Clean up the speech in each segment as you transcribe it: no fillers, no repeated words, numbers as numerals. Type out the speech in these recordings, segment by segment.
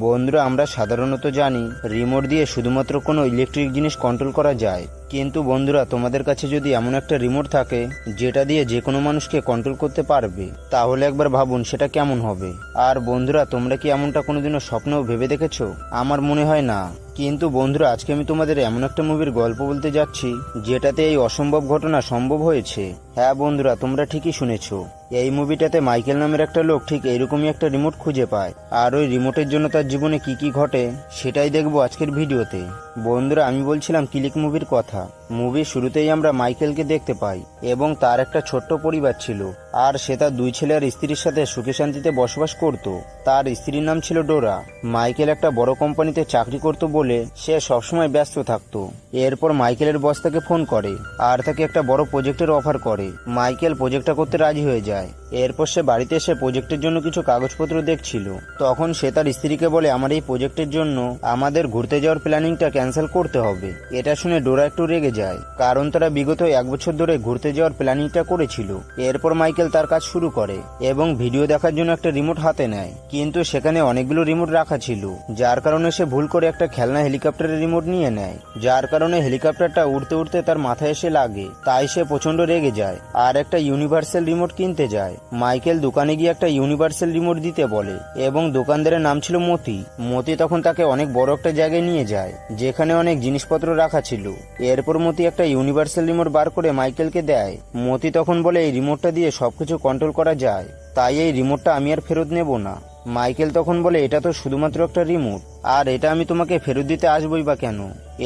বন্ধুরা, আমরা সাধারণত জানি রিমোট দিয়ে শুধুমাত্র কোনো ইলেকট্রিক জিনিস কন্ট্রোল করা যায়। কিন্তু বন্ধুরা, তোমাদের কাছে যদি এমন একটা রিমোট থাকে যেটা দিয়ে যে কোনো মানুষকে কন্ট্রোল করতে পারবে, তাহলে একবার ভাবুন সেটা কেমন হবে। আর বন্ধুরা, তোমরা কি এমনটা কোনোদিনও স্বপ্নেও ভেবে দেখেছো? আমার মনে হয় না। কিন্তু বন্ধুরা, আজকে আমি তোমাদের এমন একটা মুভির গল্প বলতে যাচ্ছি যেটাতে এই অসম্ভব ঘটনা সম্ভব হয়েছে। হ্যাঁ বন্ধুরা, তোমরা ঠিকই শুনেছো। এই মুভিটাতে মাইকেল নামের একটা লোক ঠিক এইরকমই একটা রিমোট খুঁজে পায়, আর ওই রিমোটের জন্য তার জীবনে কি কি ঘটে সেটাই দেখবো আজকের ভিডিওতে। বন্ধুরা, আমি বলছিলাম ক্লিক মুভির কথা। মুভির শুরুতেই আমরা মাইকেলকে দেখতে পাই এবং তার একটা ছোট্ট পরিবার ছিল, আর সে তার দুই ছেলে আর স্ত্রীর সাথে সুখে শান্তিতে বসবাস করত। তার স্ত্রীর নাম ছিল ডোরা। মাইকেল একটা বড় কোম্পানিতে চাকরি করত বলে সে সবসময় ব্যস্ত থাকতো। এরপর মাইকেলের বস তাকে ফোন করে আর তাকে একটা বড় প্রজেক্টের অফার করে। মাইকেল প্রজেক্টটা করতে রাজি হয়ে যায়। এরপর সে বাড়িতে এসে প্রজেক্টের জন্য কিছু কাগজপত্র দেখছিল। তখন সে তার স্ত্রীকে বলে, আমার এই প্রজেক্টের জন্য আমাদের ঘুরতে যাওয়ার প্ল্যানিংটা ক্যান্সেল করতে হবে। এটা শুনে ডোরা একটু রেগে যায়, কারণ তারা বিগত 1 বছর ধরে ঘুরতে যাওয়ার প্ল্যানিংটা করেছিল। এরপর মাইকেল তার কাজ শুরু করে এবং ভিডিও দেখার জন্য একটা রিমোট হাতে নেয়, কিন্তু সেখানে অনেকগুলো রিমোট রাখা ছিল, যার কারণে সে ভুল করে একটা খেলনা হেলিকপ্টারের রিমোট নিয়ে নেয়, যার কারণে হেলিকপ্টারটা উড়তে উড়তে তার মাথায় এসে লাগে। তাই সে প্রচন্ড রেগে যায় আর একটা ইউনিভার্সাল রিমোট কিনতে যায়। মাইকেল দোকানে গিয়ে একটা ইউনিভার্সাল রিমোট দিতে বলে এবং দোকানদারের নাম ছিল মতি। মতি তখন তাকে অনেক বড় একটা জায়গায় নিয়ে যায় যেখানে অনেক জিনিসপত্র রাখা ছিল। এরপর মতি একটা ইউনিভার্সাল রিমোট বার করে মাইকেলকে দেয়। মতি তখন বলে, এই রিমোটটা দিয়ে সবকিছু কন্ট্রোল করা যায়, তাই এই রিমোটটা আমি আর ফেরত নেব না। মাইকেল তখন বলে, এটা তো শুধুমাত্র একটা রিমোট, আর এটা আমি তোমাকে ফেরত দিতে আসবই বা কেন।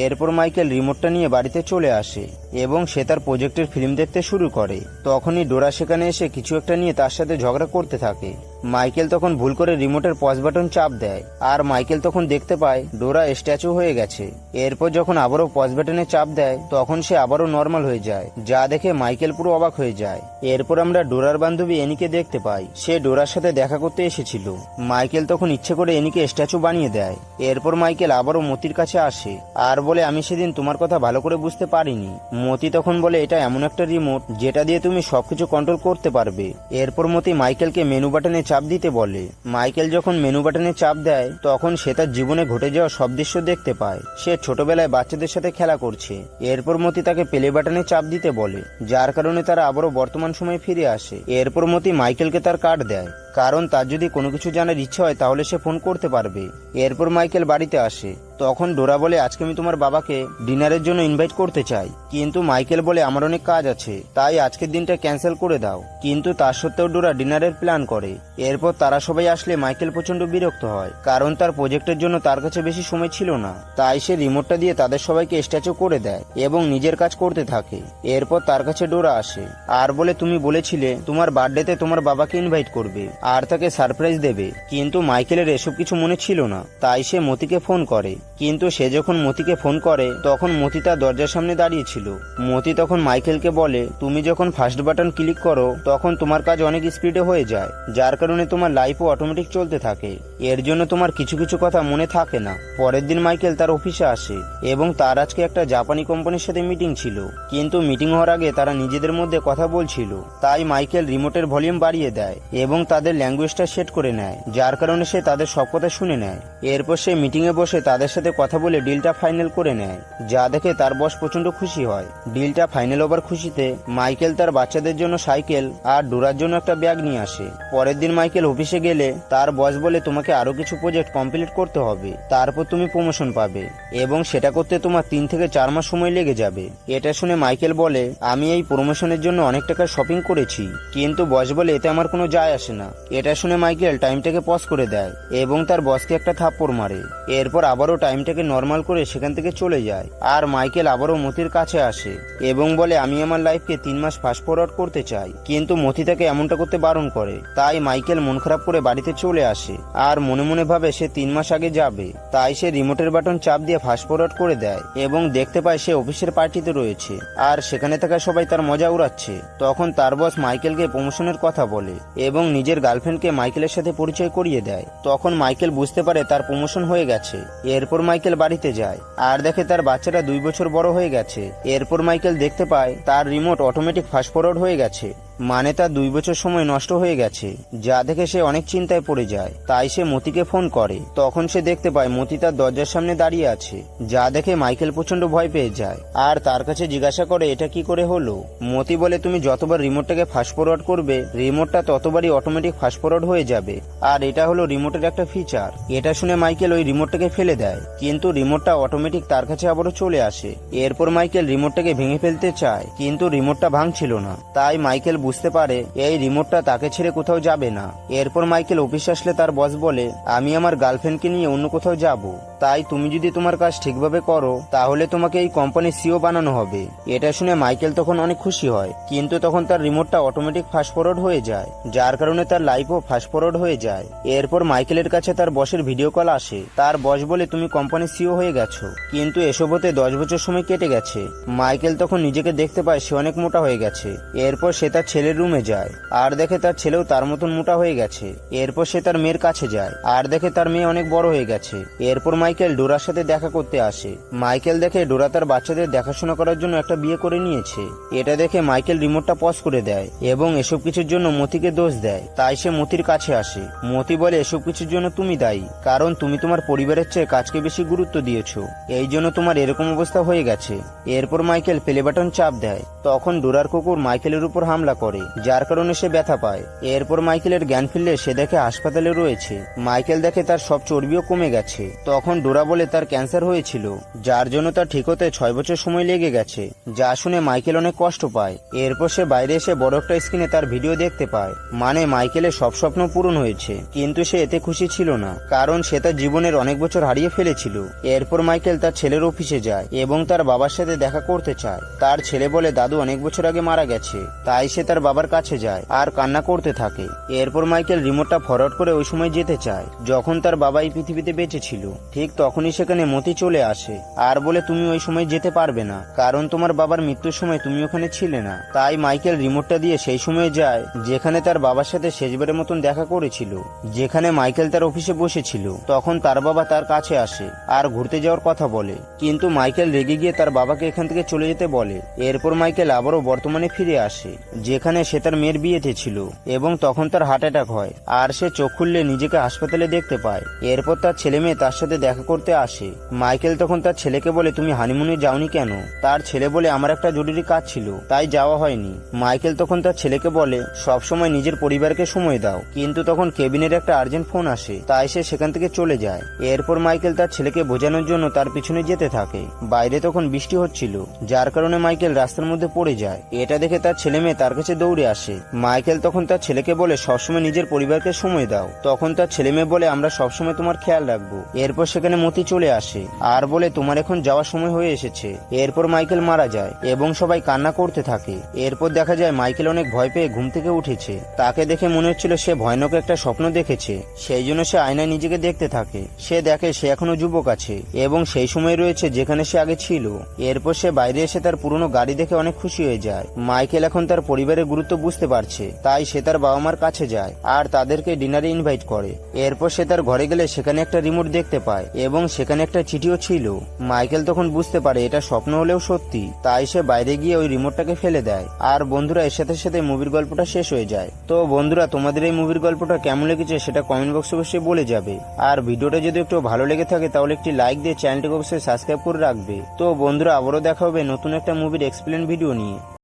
এরপর মাইকেল রিমোটটা নিয়ে বাড়িতে চলে আসে এবং সে তার প্রজেক্টের ফিল্ম দেখতে শুরু করে। তখনই ডোরা সেখানে এসে কিছু একটা নিয়ে তার সাথে ঝগড়া করতে থাকে। মাইকেল তখন ভুল করে রিমোটের পজ বাটন চাপ দেয়, আর মাইকেল তখন দেখতে পায় ডোরা স্ট্যাচু হয়ে গেছে। এরপর যখন আবারও পজ বাটনে চাপ দেয়, তখন সে আবারও নর্মাল হয়ে যায়, যা দেখে মাইকেল পুরো অবাক হয়ে যায়। এরপর আমরা ডোরার বান্ধবী এনিকে দেখতে পাই। সে ডোরার সাথে দেখা করতে এসেছিল। মাইকেল তখন ইচ্ছে করে এনিকে স্ট্যাচু বানিয়ে দেয়। এরপর মাইকেল আবারও মতির কাছে আসে আর বলে, আমি সেদিন তোমার কথা ভালো করে বুঝতে পারিনি। মতি তখন বলে, এটা এমন একটা রিমোট যেটা দিয়ে তুমি সবকিছু কন্ট্রোল করতে পারবে। এরপর মতি মাইকেলকে মেনু বাটনে চাপ দিতে বলে। মাইকেল যখন মেনু বাটনে চাপ দেয়, তখন সে তার জীবনে ঘটে যাওয়া সব দৃশ্য দেখতে পায়। সে ছোটবেলায় বাচ্চাদের সাথে খেলা করছে। এরপর মতি তাকে প্লে বাটনে চাপ দিতে বলে, যার কারণে তারা আবারও বর্তমান সময়ে ফিরে আসে। এরপর মতি মাইকেলকে তার কার্ড দেয়, কারণ তার যদি কোনো কিছু জানার ইচ্ছা হয় তাহলে সে ফোন করতে পারবে। এরপর মাইকেল বাড়িতে আসে। তখন ডোরা বলে, আজকে আমি তোমার বাবাকে ডিনারের জন্য ইনভাইট করতে চাই, কিন্তু মাইকেল বলে, আমার অনেক কাজ আছে, তাই আজকের দিনটা ক্যান্সেল করে দাও। কিন্তু তার সত্ত্বেও ডোরা ডিনারের প্ল্যান করে। এরপর তারা সবাই আসলে মাইকেল প্রচন্ড বিরক্ত হয়, কারণ তার প্রজেক্টের জন্য তার কাছে বেশি সময় ছিল না। তাই সে রিমোটটা দিয়ে তাদের সবাইকে স্ট্যাচু করে দেয় এবং নিজের কাজ করতে থাকে। এরপর তার কাছে ডোরা আসে আর বলে, তুমি বলেছিলে তোমার বার্থডেতে তোমার বাবাকে ইনভাইট করবে আর তাকে সারপ্রাইজ দেবে, কিন্তু মাইকেলের এসব কিছু মনে ছিল না। তাই সে মতিকে ফোন করে, কিন্তু সে যখন মতিকে ফোন করে তখন মতি তার দরজার সামনে দাঁড়িয়ে ছিল। মতি তখন মাইকেলকে বলে, তুমি যখন ফার্স্ট বাটন ক্লিক করো তখন তোমার কাজ অনেক স্পিডে হয়ে যায়, যার কারণে তোমার লাইফও অটোমেটিক চলতে থাকে। এর জন্য তোমার কিছু কিছু কথা মনে থাকে না। পরের দিন মাইকেল তার অফিসে আসে এবং তার আজকে একটা জাপানি কোম্পানির সাথে মিটিং ছিল, কিন্তু মিটিং হওয়ার আগে তারা নিজেদের মধ্যে কথা বলছিল। তাই মাইকেল রিমোটের ভলিউম বাড়িয়ে দেয় এবং তাদের ল্যাঙ্গুয়েজটা সেট করে নেয়, যার কারণে সে তাদের সব কথা শুনে নেয়। এরপর সে মিটিংয়ে বসে তাদের সাথে কথা বলে ডিলটা ফাইনাল করে নেয়, যা দেখে তার বস প্রচন্ড খুশি হয়। ডিলটা ফাইনাল হবার খুশিতে মাইকেল তার বাচ্চাদের জন্য সাইকেল আর ডোরার জন্য একটা ব্যাগ নিয়ে আসে। পরের দিন মাইকেল অফিসে গেলে তার বস বলে, তোমাকে আরো কিছু প্রজেক্ট কমপ্লিট করতে হবে, তারপর তুমি প্রমোশন পাবে এবং সেটা করতে তোমার 3 থেকে 4 মাস সময় লেগে যাবে। এটা শুনে মাইকেল বলে, আমি এই প্রমোশনের জন্য অনেক টাকা শপিং করেছি, কিন্তু বস বলে, এতে আমার কোনো যায় আসে না। এটা শুনে মাইকেল টাইমটাকে পজ করে দেয় এবং তার বসকে একটা থাপ্পড় মারে। এরপর আবারও টাইমটাকে নর্মাল করে সেখান থেকে চলে যায়। আর মাইকেল আবারও মতির কাছে আসে এবং বলে, আমি আমার লাইফকে 3 মাস ফাস্ট ফরওয়ার্ড করতে চাই, কিন্তু মতি তাকে এমনটা করতে বারণ করে। তাই মাইকেল মন খারাপ করে বাড়িতে চলে আসে আর মনে মনে ভাবে সে 3 মাস আগে যাবে। তাই সে রিমোটের বাটন চাপ দিয়ে ফাস্ট ফরওয়ার্ড করে দেয় এবং দেখতে পায় সে অফিসের পার্টিতে রয়েছে আর সেখানে থাকা সবাই তার মজা উড়াচ্ছে। তখন তার বস মাইকেলকে প্রমোশনের কথা বলে এবং নিজের গার্লফ্রেন্ডকে মাইকেলের সাথে পরিচয় করিয়ে দেয়। তখন মাইকেল বুঝতে পারে তার প্রমোশন হয়ে গেছে। এরপর মাইকেল বাড়িতে যায় আর দেখে তার বাচ্চাটা 2 বছর বড় হয়ে গেছে। এরপর মাইকেল দেখতে পায় তার রিমোট অটোমেটিক ফাস্ট ফরওয়ার্ড হয়ে গেছে। মানে তার 2 বছর সময় নষ্ট হয়ে গেছে, যা দেখে সে অনেক চিন্তায় পড়ে যায়। তাই সে মতিকে ফোন করে। তখন সে দেখতে পায় মতি তার দরজার সামনে দাঁড়িয়ে আছে, যা দেখে মাইকেল প্রচন্ড ভয় পেয়ে যায় আর তার কাছে জিজ্ঞাসা করে এটা কি করে হলো। মতি বলে তুমি যতবার রিমোটটাকে ফাস্ট ফরওয়ার্ড করবে রিমোটটা ততবারই অটোমেটিক ফাস্ট ফরওয়ার্ড হয়ে যাবে, আর এটা হলো রিমোটের একটা ফিচার। এটা শুনে মাইকেল ওই রিমোটটাকে ফেলে দেয়, কিন্তু রিমোটটা অটোমেটিক তার কাছে আবারও চলে আসে। এরপর মাইকেল রিমোটটাকে ভেঙে ফেলতে চায়, কিন্তু রিমোটটা ভাঙছিল না। তাই মাইকেল বুঝতে পারে এই রিমোটটা তাকে ছেড়ে কোথাও যাবে না। এরপর মাইকেল অফিসে আসলে তার বস বলে আমি আমার গার্লফ্রেন্ডকে নিয়ে অন্য কোথাও যাব, তাই তুমি যদি তোমার কাজ ঠিকভাবে করো তাহলে তোমাকে এই কোম্পানির সিও বানানো হবে। এটা শুনে মাইকেল তখন অনেক খুশি হয়, কিন্তু তখন তার রিমোটটা অটোমেটিক ফাস্ট ফরওয়ার্ড হয়ে যায়, যার কারণে তার লাইফও ফাস্ট ফরওয়ার্ড হয়ে যায়। এরপর মাইকেলের কাছে তার বসের ভিডিও কল আসে। তার বস বলে তুমি কোম্পানির সিও হয়ে গেছো, কিন্তু এসব হতে 10 বছর সময় কেটে গেছে। মাইকেল তখন নিজেকে দেখতে পায় সে অনেক মোটা হয়ে গেছে। এরপর সে তার ছেলের রুমে যায় আর দেখে তার ছেলেও তার মতন মোটা হয়ে গেছে। এরপর সে তার মেয়ের কাছে যায় আর দেখে তার মেয়ে অনেক বড় হয়ে গেছে। এরপর মাইকেল ডোরার সাথে দেখা করতে আসে। মাইকেল দেখে ডোরা তার বাচ্চাদের দেখাশোনা করার জন্য একটা বিয়ে করে নিয়েছে। এটা দেখে মাইকেল রিমোটটা পজ করে দেয় এবং এসব কিছুর জন্য মতিকে দোষ দেয়। তাই সে মতির কাছে আসে। মতি বলে এসব কিছুর জন্য তুমি দায়ী, কারণ তুমি তোমার পরিবারের চেয়ে কাজকে বেশি গুরুত্ব দিয়েছো, এই জন্য তোমার এরকম অবস্থা হয়ে গেছে। এরপর মাইকেল প্লে বাটন চাপ দেয়। তখন ডোরার কুকুর মাইকেলের উপর হামলা করে, যার কারণে সে ব্যথা পায়। এরপর মাইকেলের জ্ঞান ফিরলে সে দেখে হাসপাতালে রয়েছে। মাইকেল দেখে তার সব চর্বিও কমে গেছে। তখন ডোরা বলে তার ক্যান্সার হয়েছিল, যার জন্য তার ঠিক হতে 6 বছর সময় লেগে গেছে, যা শুনে মাইকেল অনেক কষ্ট পায়। এরপর সে বাইরে এসে বড় একটা স্ক্রিনে তার ভিডিও দেখতে পায়। মানে মাইকেলের সব স্বপ্ন পূরণ হয়েছে, কিন্তু সে এতে খুশি ছিল না, কারণ সে তার জীবনের অনেক বছর হারিয়ে ফেলেছিল। এরপর মাইকেল তার ছেলের অফিসে যায় এবং তার বাবার সাথে দেখা করতে চায়। তার ছেলে বলে দাদু অনেক বছর আগে মারা গেছে, তাই সে তার বাবার কাছে যায় আর কান্না করতে থাকে। এরপর মাইকেল রিমোটটা ফরওয়ার্ড করে ওই সময় যেতে চায় যখন তার বাবা এই পৃথিবীতে বেঁচে ছিল। ঠিক তখনই সেখানে মতি চলে আসে আর বলে তুমি ওই সময় যেতে পারবে না, কারণ তোমার বাবার মৃত্যুর সময় তুমি ওখানে ছিলে না। তাই মাইকেল রিমোটটা দিয়ে সেই সময়ে যায় যেখানে তার বাবার সাথে শেষবারের মতন দেখা করেছিল। যেখানে মাইকেল তার অফিসে বসেছিল, তখন তার বাবা তার কাছে আসে আর ঘুরতে যাওয়ার কথা বলে, কিন্তু মাইকেল রেগে গিয়ে তার বাবাকে এখান থেকে চলে যেতে বলে। এরপর মাইকেল আবারও বর্তমানে ফিরে আসে, যেখানে সে তার মেয়ের বিয়েতে ছিল এবং তখন তার হার্ট অ্যাটাক হয় আর সে চোখ খুললে নিজেকে হাসপাতালে দেখতে পায়। এরপর তার ছেলে মেয়ে তার সাথে দেখা করতে আসে। মাইকেল তখন তার ছেলেকে বলে তুমি হানিমুনে যাওনি কেন? তার ছেলে বলে আমার একটা জরুরি কাজ ছিল, তাই যাওয়া হয়নি। মাইকেল তখন তার ছেলেকে বলে সব সময় নিজের পরিবারকে সময় দাও, কিন্তু তখন কেবিনের একটা আর্জেন্ট ফোন আসে, তাই সে সেখান থেকে চলে যায়। এরপর মাইকেল তার ছেলেকে বোঝানোর জন্য তার পিছনে যেতে থাকে। বাইরে তখন বৃষ্টি হচ্ছিল, যার কারণে মাইকেল রাস্তার মধ্যে পড়ে যায়। এটা দেখে তার ছেলে মেয়ে তার কাছে দৌড়ে আসে। মাইকেল তখন তার ছেলেকে বলে সবসময় নিজের পরিবারকে সময় দাও। তখন তার ছেলে মেয়ে বলে আমরা সবসময় তোমার খেয়াল রাখবো। এরপর সেখানে মতি চলে আসে আর বলে তোমার এখন যাওয়ার সময় হয়ে এসেছে। এরপর মাইকেল মারা যায় এবং সবাই কান্না করতে থাকে। এরপর দেখা যায় মাইকেল অনেক ভয় পেয়ে ঘুম থেকে উঠেছে। তাকে দেখে মনে হচ্ছিল সে ভয়ানক একটা স্বপ্ন দেখেছে, সেই জন্য সে আয়নায় নিজেকে দেখতে থাকে। সে দেখে সে এখনো যুবক আছে এবং সেই সময় রয়েছে যেখানে সে আগে ছিল। এরপর সে বাইরে এসে তার পুরনো গাড়ি দেখে অনেক খুশি হয়ে যায়। মাইকেল এখন তার পরিবারের গুরুত্ব বুঝতে পারছে, তাই সে তার বাবা মার কাছে যায় আর তাদেরকে ডিনারে ইনভাইট করে। এরপর সে তার ঘরে গেলে সেখানে একটা রিমোট দেখতে পায় এবং সেখানে একটা চিঠিও ছিল। মাইকেল তখন বুঝতে পারে এটা স্বপ্ন হলেও সত্যি, তাই সে বাইরে গিয়ে ওই রিমোটটাকে ফেলে দেয়। আর বন্ধুরা এর সাথে সাথে মুভির গল্পটা শেষ হয়ে যায়। তো বন্ধুরা তোমাদের এই মুভির গল্পটা কেমন লেগেছে সেটা কমেন্ট বক্সে অবশ্যই বলে যাবে। আর ভিডিওটা যদি একটু ভালো লেগে থাকে তাহলে একটি লাইক দিয়ে চ্যানেলটিকে অবশ্যই সাবস্ক্রাইব করে রাখবে। তো বন্ধুরা আবারও দেখা হবে নতুন একটা মুভির এক্সপ্লেন ভিডিও নিয়ে।